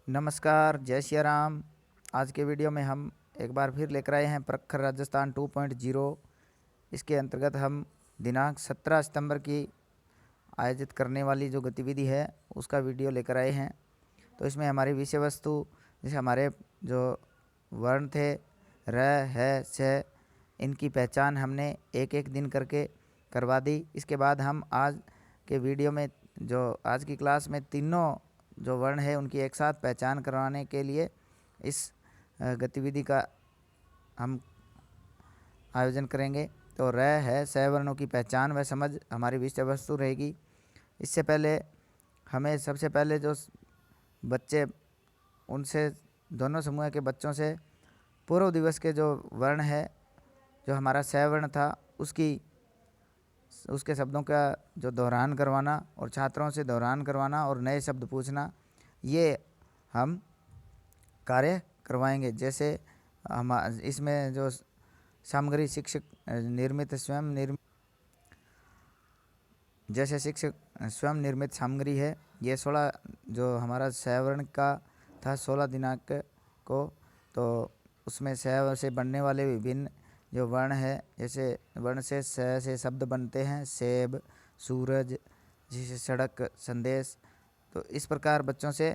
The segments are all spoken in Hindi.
नमस्कार, जय सिया राम। आज के वीडियो में हम एक बार फिर लेकर आए हैं प्रखर राजस्थान 2.0। इसके अंतर्गत हम दिनांक 17 सितंबर की आयोजित करने वाली जो गतिविधि है उसका वीडियो लेकर आए हैं। तो इसमें हमारी विषय वस्तु जैसे हमारे जो वर्ण थे र, है, से, इनकी पहचान हमने एक एक दिन करके करवा दी। इसके बाद हम आज के वीडियो में जो आज की क्लास में तीनों जो वर्ण है उनकी एक साथ पहचान करवाने के लिए इस गतिविधि का हम आयोजन करेंगे। तो र, है, स वर्णों की पहचान व समझ हमारी विषय वस्तु रहेगी। इससे पहले हमें सबसे पहले जो बच्चे उनसे दोनों समूह के बच्चों से पूर्व दिवस के जो वर्ण है जो हमारा स वर्ण था उसके शब्दों का जो दोहरान करवाना और छात्रों से दोहरान करवाना और नए शब्द पूछना, ये हम कार्य करवाएंगे। जैसे हम इसमें जो सामग्री शिक्षक निर्मित स्वयं निर्मित जैसे शिक्षक स्वयं निर्मित सामग्री है, ये 16 जो हमारा स वर्ण का था 16 दिनांक को, तो उसमें स से बनने वाले विभिन्न जो वर्ण है, जैसे वर्ण से स से शब्द बनते हैं सेब, सूरज, जैसे सड़क, संदेश। तो इस प्रकार बच्चों से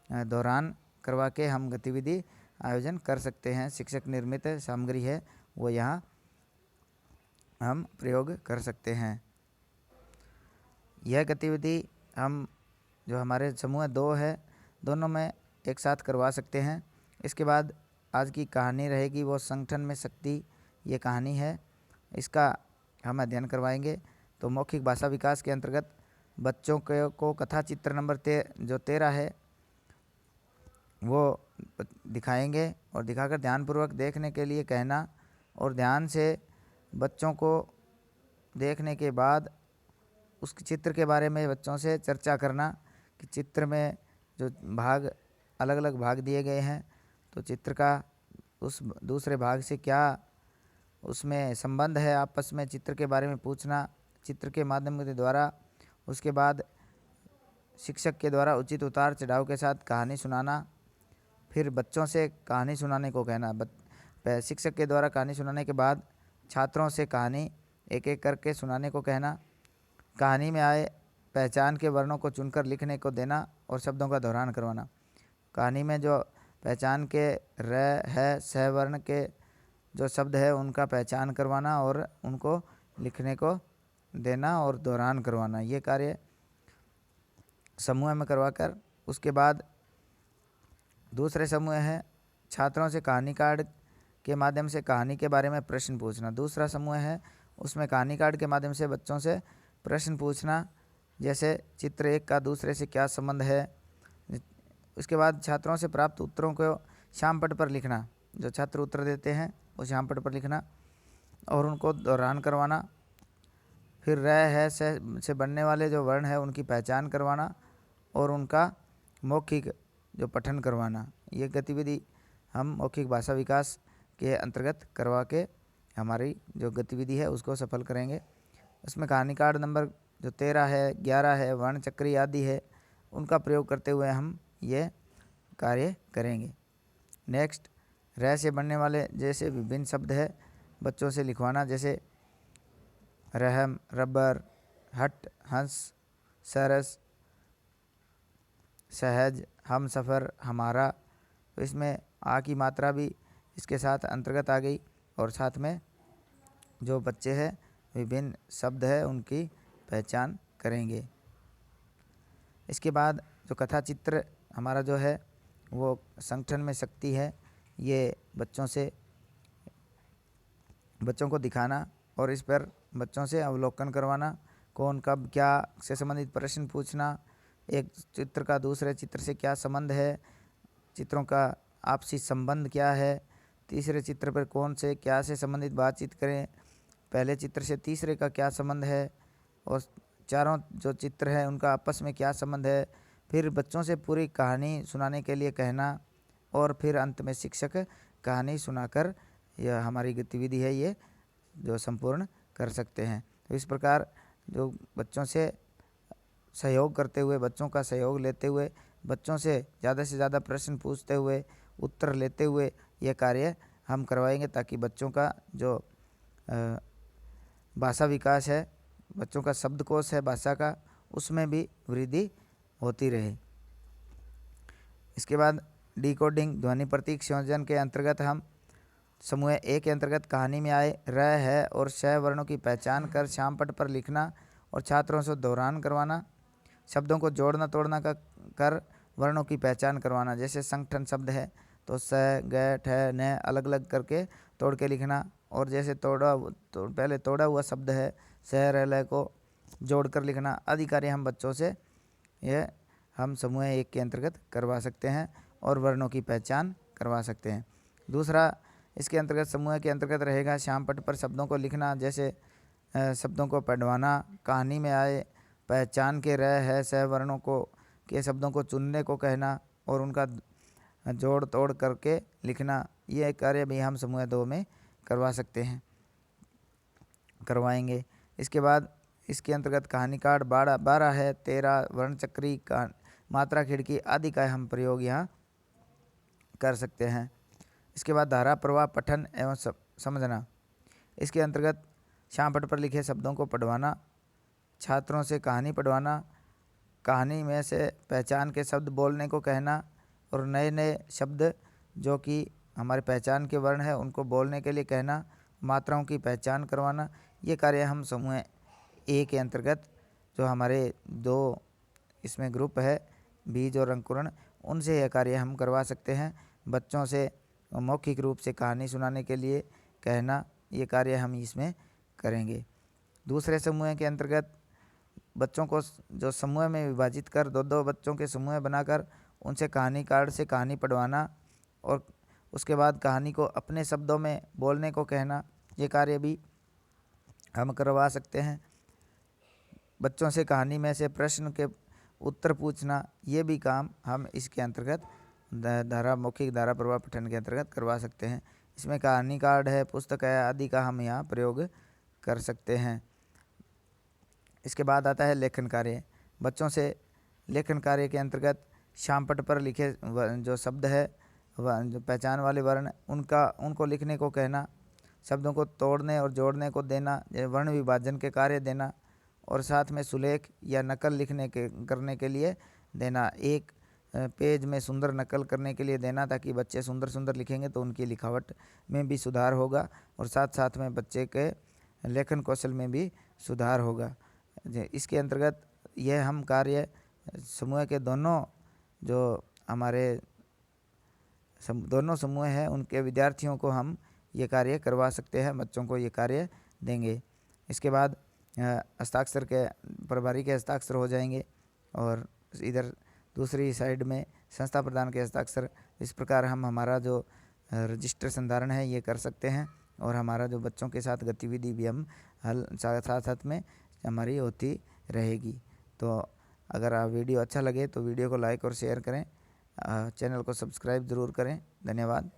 दोहरान करवा के हम गतिविधि आयोजन कर सकते हैं। शिक्षक निर्मित सामग्री है वो यहाँ हम प्रयोग कर सकते हैं। यह गतिविधि हम जो हमारे समूह 2 है दोनों में एक साथ करवा सकते हैं। इसके बाद आज की कहानी रहेगी वो संगठन में शक्ति, ये कहानी है, इसका हम अध्ययन करवाएंगे। तो मौखिक भाषा विकास के अंतर्गत बच्चों को कथा चित्र नंबर 13 है वो दिखाएंगे और दिखाकर ध्यानपूर्वक देखने के लिए कहना और ध्यान से बच्चों को देखने के बाद उस चित्र के बारे में बच्चों से चर्चा करना कि चित्र में जो भाग अलग अलग भाग दिए गए हैं तो चित्र का उस दूसरे भाग से क्या उसमें संबंध है आपस में, चित्र के बारे में पूछना, चित्र के माध्यम के द्वारा उसके बाद शिक्षक के द्वारा उचित उतार चढ़ाव के साथ कहानी सुनाना, फिर बच्चों से कहानी सुनाने को कहना। शिक्षक के द्वारा कहानी सुनाने के बाद छात्रों से कहानी एक एक करके सुनाने को कहना। कहानी में आए पहचान के वर्णों को चुनकर लिखने को देना और शब्दों का दोहरान करवाना। कहानी में जो पहचान के र, है, स वर्ण के जो शब्द है उनका पहचान करवाना और उनको लिखने को देना और दोहरान करवाना, ये कार्य समूह में करवाकर उसके बाद दूसरे समूह है छात्रों से कहानी कार्ड के माध्यम से कहानी के बारे में प्रश्न पूछना। दूसरा समूह है उसमें कहानी कार्ड के माध्यम से बच्चों से प्रश्न पूछना, जैसे चित्र 1 का दूसरे से क्या संबंध है। उसके बाद छात्रों से प्राप्त उत्तरों को श्यामपट्ट पर लिखना, जो छात्र उत्तर देते हैं वो श्यामपट्ट पर लिखना और उनको दोहरान करवाना। फिर र, है, से बनने वाले जो वर्ण है उनकी पहचान करवाना और उनका मौखिक जो पठन करवाना। ये गतिविधि हम मौखिक भाषा विकास के अंतर्गत करवा के हमारी जो गतिविधि है उसको सफल करेंगे। उसमें कहानी कार्ड नंबर जो 13 है, 11 है, वर्ण चक्री आदि है, उनका प्रयोग करते हुए हम ये कार्य करेंगे। नेक्स्ट, र से बनने वाले जैसे विभिन्न शब्द है बच्चों से लिखवाना, जैसे रहम, रबर, हट, हंस, सरस, सहज, हम सफ़र, हमारा। तो इसमें आ की मात्रा भी इसके साथ अंतर्गत आ गई और साथ में जो बच्चे हैं विभिन्न शब्द है उनकी पहचान करेंगे। इसके बाद जो कथा चित्र हमारा जो है वो संगठन में शक्ति है, ये बच्चों को दिखाना और इस पर बच्चों से अवलोकन करवाना, कौन कब क्या से संबंधित प्रश्न पूछना, एक चित्र का दूसरे चित्र से क्या संबंध है, चित्रों का आपसी संबंध क्या है, तीसरे चित्र पर कौन से क्या से संबंधित बातचीत करें, पहले चित्र से तीसरे का क्या संबंध है और चारों जो चित्र हैं उनका आपस में क्या संबंध है। फिर बच्चों से पूरी कहानी सुनाने के लिए कहना और फिर अंत में शिक्षक कहानी सुनाकर यह हमारी गतिविधि है ये जो संपूर्ण कर सकते हैं। तो इस प्रकार जो बच्चों से सहयोग करते हुए, बच्चों का सहयोग लेते हुए बच्चों से ज़्यादा प्रश्न पूछते हुए, उत्तर लेते हुए यह कार्य हम करवाएंगे, ताकि बच्चों का जो भाषा विकास है, बच्चों का शब्दकोश है भाषा का, उसमें भी वृद्धि होती रहे। इसके बाद डिकोडिंग ध्वनि प्रतीक संयोजन के अंतर्गत हम समूह ए के अंतर्गत कहानी में आए र, है और श वर्णों की पहचान कर श्यामपट्ट पर लिखना और छात्रों से दोहरान करवाना। शब्दों को जोड़ना तोड़ना कर वर्णों की पहचान करवाना। जैसे संगठन शब्द है तो स, ग, ठ, न अलग अलग करके तोड़ के लिखना, और जैसे पहले तोड़ा हुआ शब्द है स, र, ल को जोड़ कर लिखना आदि कार्य हम बच्चों से यह हम समूह एक के अंतर्गत करवा सकते हैं और वर्णों की पहचान करवा सकते हैं। दूसरा इसके अंतर्गत समूह के अंतर्गत रहेगा श्यामपट्ट पर शब्दों को लिखना। जैसे शब्दों को पढ़वाना, कहानी में आए पहचान के र, है, स वर्णों को के शब्दों को चुनने को कहना और उनका जोड़ तोड़ करके लिखना। ये कार्य भी हम समूह 2 में करवा सकते हैं, करवाएंगे। इसके बाद इसके अंतर्गत कहानी कार्ड 12 है, 13 वर्णचक्री का मात्रा खिड़की आदि का हम प्रयोग यहाँ कर सकते हैं। इसके बाद धारा प्रवाह पठन एवं समझना। इसके अंतर्गत श्यामपट्ट पर लिखे शब्दों को पढ़वाना, छात्रों से कहानी पढ़वाना, कहानी में से पहचान के शब्द बोलने को कहना और नए नए शब्द जो कि हमारे पहचान के वर्ण है उनको बोलने के लिए कहना, मात्राओं की पहचान करवाना। ये कार्य हम समूह ए के अंतर्गत जो हमारे 2 इसमें ग्रुप है, बीज और अंकुरण, उनसे यह कार्य हम करवा सकते हैं। बच्चों से मौखिक रूप से कहानी सुनाने के लिए कहना, ये कार्य हम इसमें करेंगे। दूसरे समूह के अंतर्गत बच्चों को जो समूह में विभाजित कर 2-2 बच्चों के समूह बनाकर उनसे कहानी कार्ड से कहानी पढ़वाना और उसके बाद कहानी को अपने शब्दों में बोलने को कहना, ये कार्य भी हम करवा सकते हैं। बच्चों से कहानी में से प्रश्न के उत्तर पूछना, ये भी काम हम इसके अंतर्गत मौखिक धारा प्रवाह पठन के अंतर्गत करवा सकते हैं। इसमें कहानी कार्ड है, पुस्तक है आदि का हम यहाँ प्रयोग कर सकते हैं। इसके बाद आता है लेखन कार्य। बच्चों से लेखन कार्य के अंतर्गत श्यामपट्ट पर लिखे जो शब्द है, जो पहचान वाले वर्ण, उनको लिखने को कहना, शब्दों को तोड़ने और जोड़ने को देना, वर्ण विभाजन के कार्य देना और साथ में सुलेख या नकल करने के लिए देना। एक पेज में सुंदर नकल करने के लिए देना, ताकि बच्चे सुंदर सुंदर लिखेंगे तो उनकी लिखावट में भी सुधार होगा और साथ साथ में बच्चे के लेखन कौशल में भी सुधार होगा। इसके अंतर्गत यह हम कार्य समूह के दोनों जो हमारे दोनों समूह हैं उनके विद्यार्थियों को हम ये कार्य करवा सकते हैं, बच्चों को ये कार्य देंगे। इसके बाद हस्ताक्षर के प्रभारी के हस्ताक्षर हो जाएंगे और इधर दूसरी साइड में संस्था प्रधान के हस्ताक्षर। इस प्रकार हम हमारा जो रजिस्टर संधारण है ये कर सकते हैं और हमारा जो बच्चों के साथ गतिविधि भी हम साथ में हमारी होती रहेगी। तो अगर आप वीडियो अच्छा लगे तो वीडियो को लाइक और शेयर करें, चैनल को सब्सक्राइब ज़रूर करें। धन्यवाद।